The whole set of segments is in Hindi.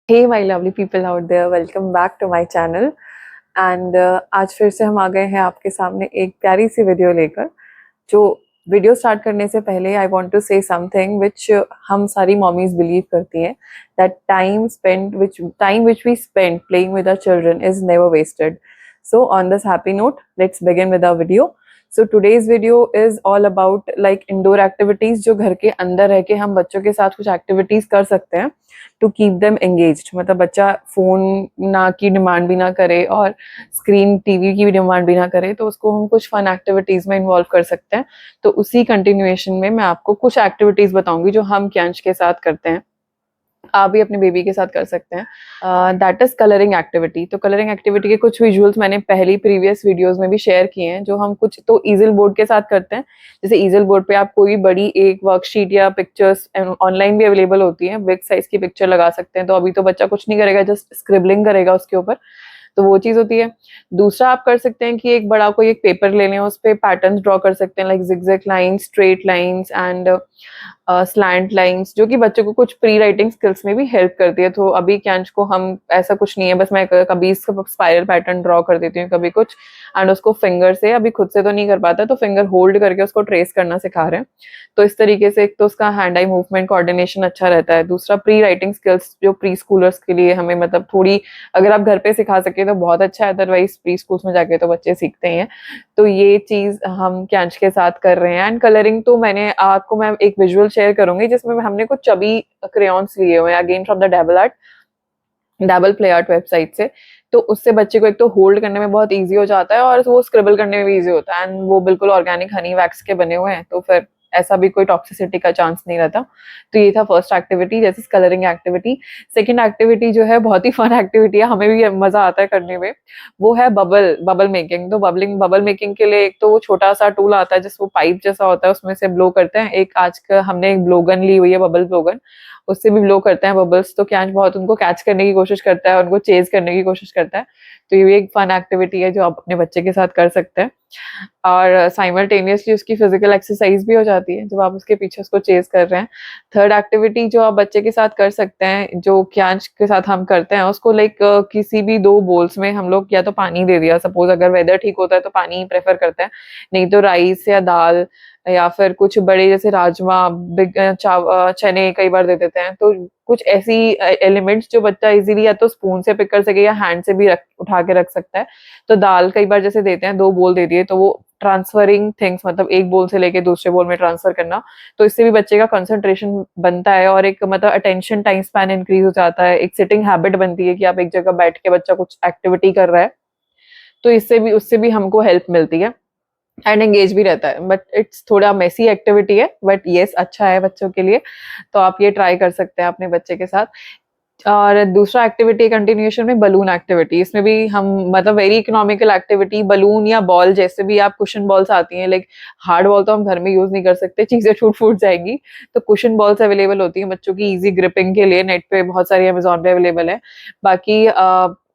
Hey my lovely people out there, welcome back to my channel and आज फिर से हम आ गए हैं आपके सामने एक प्यारी सी वीडियो लेकर। जो वीडियो स्टार्ट करने से पहले I want to say something which हम सारी मॉमीज बिलीव करती हैं, that time which we spend playing with our children is never wasted. So on this happy note let's begin with our video. So today's video is all about like indoor activities, जो घर के अंदर रह के हम बच्चों के साथ कुछ एक्टिविटीज कर सकते हैं टू कीप देम एंगेज्ड। मतलब बच्चा फोन ना की डिमांड भी ना करे और स्क्रीन टीवी की भी डिमांड भी ना करे, तो उसको हम कुछ फन एक्टिविटीज में इन्वॉल्व कर सकते हैं। तो उसी कंटिन्यूएशन में मैं आपको कुछ एक्टिविटीज बताऊंगी जो हम क्यांश के साथ करते हैं, आप भी अपने बेबी के साथ कर सकते हैं। That is colouring activity. तो कलरिंग एक्टिविटी के कुछ विजुअल्स मैंने पहली प्रीवियस वीडियोस में भी शेयर किए हैं, जो हम कुछ तो ईजल बोर्ड के साथ करते हैं। जैसे ईजल बोर्ड पे आप कोई बड़ी एक वर्कशीट या पिक्चर्स ऑनलाइन भी अवेलेबल होती है, बिग साइज की पिक्चर लगा सकते हैं। तो अभी तो बच्चा कुछ नहीं करेगा, जस्ट स्क्रिबलिंग करेगा उसके ऊपर, तो वो चीज होती है। दूसरा आप कर सकते हैं कि एक बड़ा कोई एक पेपर ले लें, उस पे पैटर्न्स ड्रॉ कर सकते हैं, like zigzag lines, straight lines and slant lines, जो कि बच्चों को कुछ प्री राइटिंग स्किल्स में भी हेल्प करती है। तो अभी कैंच को हम ऐसा कुछ नहीं है, बस मैं कभी इसका स्पाइरल पैटर्न ड्रॉ कर देती हूँ, कभी कुछ, एंड उसको फिंगर से, अभी खुद से तो नहीं कर पाता, तो फिंगर होल्ड करके उसको ट्रेस करना सिखा रहे हैं। तो इस तरीके से एक तो उसका हैंड आई मूवमेंट कोऑर्डिनेशन अच्छा रहता है। दूसरा प्री राइटिंग स्किल्स, जो प्री स्कूलर्स के लिए हमें मतलब थोड़ी अगर आप घर पे सिखा सके तो बहुत अच्छा है, अदरवाइज प्री स्कूल्स में जाके तो बच्चे सीखते ही हैं। तो ये चीज हम कैंच के साथ कर रहे हैं। एंड कलरिंग तो मैं एक विजुअल शेयर करूंगी जिसमें हमने कुछ चबी क्रेयॉन्स लिए हुए हैं, again from the dabble play art website से। तो उससे बच्चे को एक तो होल्ड करने में बहुत इजी हो जाता है और वो स्क्रिबल करने में भी इजी होता है, एंड वो बिल्कुल ऑर्गेनिक हनी वैक्स के बने हुए हैं, तो फिर ऐसा भी कोई टॉक्सिसिटी का चांस नहीं रहता। तो ये था फर्स्ट एक्टिविटी, जैसे कलरिंग एक्टिविटी। सेकेंड एक्टिविटी जो है बहुत ही फन एक्टिविटी है, हमें भी मजा आता है करने में, वो है बबल मेकिंग। तो बबल मेकिंग के लिए एक तो वो छोटा सा टूल आता है, जिस वो पाइप जैसा होता है, उसमें से ब्लो करते हैं। एक आज का हमने एक ब्लोगन ली हुई है, बबल ब्लोगन, उससे भी ब्लो करते हैं बबल्स। तो कैच बहुत उनको कैच करने की कोशिश करता है, उनको चेज करने की कोशिश करता है। तो ये भी एक फन एक्टिविटी है जो आप अपने बच्चे के साथ कर सकते हैं, और साइमल्टेनियसली उसकी फिजिकल एक्सरसाइज भी हो जाती है जब आप उसके पीछे उसको चेज कर रहे हैं। थर्ड एक्टिविटी जो आप बच्चे के साथ कर सकते हैं, जो क्यांच के साथ हम करते हैं, उसको लाइक किसी भी दो बोल्स में हम लोग या तो पानी दे दिया, सपोज अगर वेदर ठीक होता है तो पानी प्रेफर करते हैं, नहीं तो राइस या दाल या फिर कुछ बड़े जैसे राजमा, चने कई बार दे देते हैं। तो कुछ ऐसी एलिमेंट्स जो बच्चा इजीली या तो स्पून से पिक कर सके या हैंड से भी उठा के रख सकता है। तो दाल कई बार जैसे देते हैं, दो बोल दे दिए, तो वो ट्रांसफरिंग थिंग्स, मतलब एक बोल से लेके दूसरे बोल में ट्रांसफर करना, तो इससे भी बच्चे का कंसंट्रेशन बनता है और एक मतलब अटेंशन टाइम स्पैन इंक्रीज हो जाता है। एक सिटिंग हैबिट बनती है कि आप एक जगह बैठ के बच्चा कुछ एक्टिविटी कर रहा है, तो इससे भी उससे भी हमको हेल्प मिलती है एंड एंगेज भी रहता है। बट इट्स थोड़ा मेसी एक्टिविटी है, बट येस अच्छा है बच्चों के लिए, तो आप ये ट्राई कर सकते हैं अपने बच्चे के साथ। और दूसरा एक्टिविटी कंटिन्यूएशन में बलून एक्टिविटी, इसमें भी हम मतलब वेरी इकोनॉमिकल एक्टिविटी, बलून या बॉल, जैसे भी आप कुशन बॉल्स आती हैं, लाइक हार्ड बॉल तो हम घर में यूज नहीं कर सकते, चीजें टूट फूट जाएंगी। तो कुशन बॉल्स अवेलेबल होती है बच्चों की इजी ग्रिपिंग के लिए, नेट पे बहुत सारी अमेजोन पे अवेलेबल है। बाकी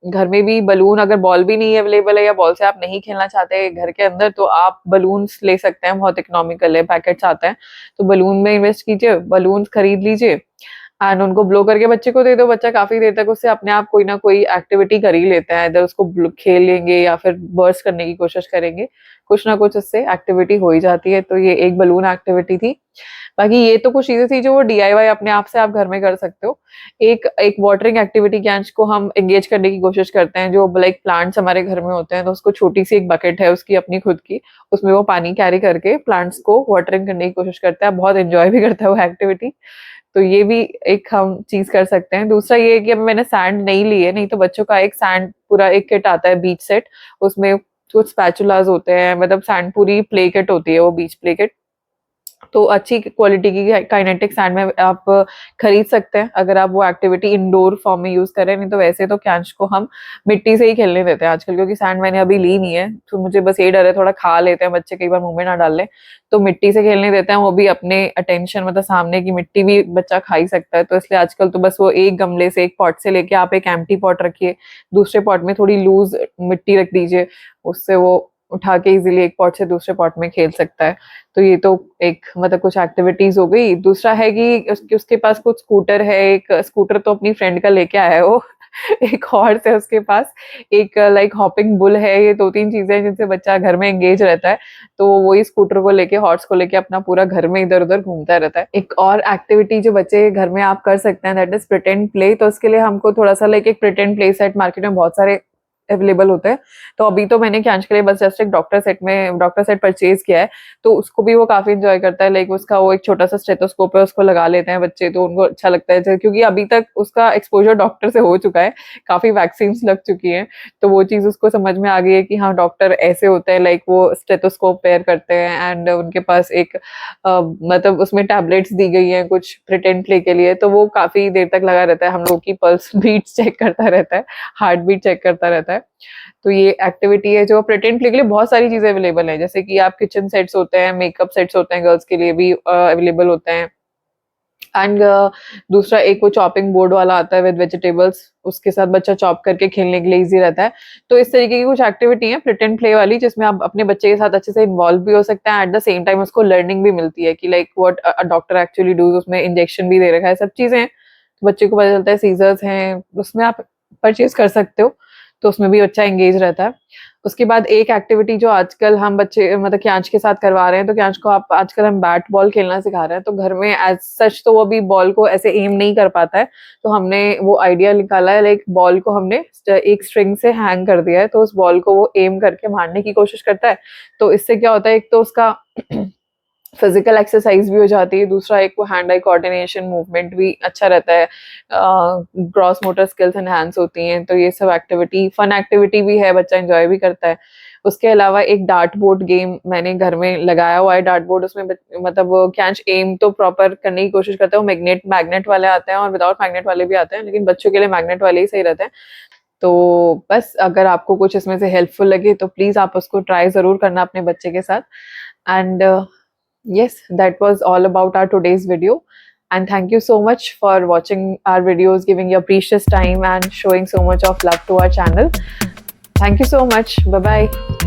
घर में भी बलून, अगर बॉल भी नहीं अवेलेबल है या बॉल से आप नहीं खेलना चाहते घर के अंदर, तो आप बलून्स ले सकते हैं, बहुत इकोनॉमिकल है, पैकेट्स आता है। तो बलून में इन्वेस्ट कीजिए, बलून खरीद लीजिए एंड उनको ब्लो करके बच्चे को दे दो। बच्चा काफी देर तक उससे अपने आप कोई ना कोई एक्टिविटी कर ही लेता है, इधर उसको खेल लेंगे या फिर बर्स्ट करने की कोशिश करेंगे, कुछ ना कुछ उससे एक्टिविटी हो ही जाती है। तो ये एक बलून एक्टिविटी थी। बाकी ये तो कुछ चीजें थी जो वो डीआईवाई अपने आप से आप घर में कर सकते हो। एक एक वाटरिंग एक्टिविटी कैंच को हम एंगेज करने की कोशिश करते हैं, जो लाइक प्लांट्स हमारे घर में होते हैं, तो उसको छोटी सी एक बकेट है उसकी अपनी खुद की, उसमें वो पानी कैरी करके प्लांट्स को वाटरिंग करने की कोशिश करता है, बहुत एंजॉय भी करता है वो एक्टिविटी। तो ये भी एक हम चीज कर सकते हैं। दूसरा ये है कि अब मैंने सैंड नहीं ली है, नहीं तो बच्चों का एक सैंड पूरा एक किट आता है, बीच सेट, उसमें कुछ स्पैचुलास होते हैं, मतलब सैंड पूरी प्ले किट होती है, वो बीच प्ले किट। तो अच्छी क्वालिटी की काइनेटिक सैंड में आप खरीद सकते हैं अगर आप वो एक्टिविटी इंडोर फॉर्म में यूज करें। नहीं तो वैसे तो कैंच को हम मिट्टी से ही खेलने देते हैं आजकल, क्योंकि सैंड मैंने अभी ली नहीं है, तो मुझे बस ये डर है थोड़ा खा लेते हैं बच्चे, कई बार मुंह में ना डाल लें, तो मिट्टी से खेलने देते हैं, वो भी अपने अटेंशन, मतलब सामने की मिट्टी भी बच्चा खा ही सकता है। तो इसलिए आजकल तो बस वो एक गमले से, एक पॉट से लेके आप एक एम्प्टी पॉट रखिए, दूसरे पॉट में थोड़ी लूज मिट्टी रख दीजिए, उससे वो उठा के इजीली एक पॉट से दूसरे पॉट में खेल सकता है। तो ये तो एक मतलब कुछ एक्टिविटीज हो गई। दूसरा है कि उसके पास कुछ स्कूटर है, एक स्कूटर तो अपनी फ्रेंड का लेके आया है वो एक हॉर्स है उसके पास, एक लाइक हॉपिंग बुल है। ये 2-3 चीजें हैं जिनसे बच्चा घर में एंगेज रहता है। तो वही स्कूटर को लेके, हॉर्स को लेके अपना पूरा घर में इधर उधर घूमता रहता है। एक और एक्टिविटी जो बच्चे घर में आप कर सकते हैं, दैट इज प्रिटेंड प्ले। तो उसके लिए हमको थोड़ा सा लाइक एक प्रिटेंड प्ले सेट मार्केट में बहुत सारे अवेलेबल होते हैं। तो अभी तो मैंने क्यांश के लिए बस जस्ट एक डॉक्टर सेट परचेज किया है। तो उसको भी वो काफी इंजॉय करता है। लाइक उसका वो एक छोटा सा स्टेथोस्कोप है, उसको लगा लेते हैं बच्चे, तो उनको अच्छा लगता है क्योंकि अभी तक उसका एक्सपोजर डॉक्टर से हो चुका है, काफी वैक्सीन लग चुकी हैं। तो वो चीज उसको समझ में आ गई है कि हाँ डॉक्टर ऐसे होते हैं, लाइक वो स्टेथोस्कोप पेयर करते हैं एंड उनके पास एक मतलब उसमें टैबलेट्स दी गई हैं कुछ प्रिटेंड प्ले के लिए। तो वो काफी देर तक लगा रहता है, हम लोग की पल्स बीट चेक करता रहता है, हार्ट बीट चेक करता रहता है। तो ये एक्टिविटी है जो प्रिटेंड प्ले के लिए बहुत सारी चीजें अवेलेबल है, जैसे कि आप किचन सेट्स होते हैं, मेकअप सेट्स होते हैं, गर्ल्स के लिए भी अवेलेबल होते हैं। एंड दूसरा एक वो चॉपिंग बोर्ड वाला आता है विद वेजिटेबल्स, उसके साथ बच्चा चॉप करके खेलने के लिए इजी रहता है। तो इस तरीके की कुछ एक्टिविटी है प्रिटेंड प्ले वाली, जिसमें आप अपने बच्चे के साथ अच्छे से इन्वॉल्व भी हो सकते हैं, एट द सेम टाइम उसको लर्निंग भी मिलती है कि like what a doctor actually does. उसमें इंजेक्शन भी दे रखा है, सब चीजें हैं, तो बच्चे को पता चलता है। सीजर्स हैं, उसमें आप परचेज कर सकते हो, तो उसमें भी बच्चा एंगेज रहता है। उसके बाद एक एक्टिविटी जो आजकल हम बच्चे मतलब क्यांश के साथ करवा रहे हैं, तो क्यांश को आप आजकल हम बैट बॉल खेलना सिखा रहे हैं। तो घर में एज सच तो वो अभी बॉल को ऐसे एम नहीं कर पाता है, तो हमने वो आइडिया निकाला है, लाइक बॉल को हमने एक स्ट्रिंग से हैंग कर दिया है, तो उस बॉल को वो एम करके मारने की कोशिश करता है। तो इससे क्या होता है, एक तो उसका फिजिकल एक्सरसाइज भी हो जाती है, दूसरा एक वो हैंड आई कोऑर्डिनेशन मूवमेंट भी अच्छा रहता है, ग्रॉस मोटर स्किल्स एनहांस होती हैं। तो ये सब एक्टिविटी फन एक्टिविटी भी है, बच्चा एंजॉय भी करता है। उसके अलावा एक डार्ट बोर्ड गेम मैंने घर में लगाया हुआ है। डार्ट बोर्ड, उसमें मतलब कैच एम तो प्रॉपर करने की कोशिश करता है। वो मैग्नेट वाले आते हैं और विदाउट मैग्नेट वाले भी आते हैं, लेकिन बच्चों के लिए मैग्नेट वाले ही सही रहते हैं। तो बस अगर आपको कुछ इसमें से हेल्पफुल लगे तो प्लीज आप उसको ट्राई जरूर करना अपने बच्चे के साथ। And yes, that was all about our today's video, and thank you so much for watching our videos, giving your precious time and showing so much of love to our channel. Thank you so much. Bye bye.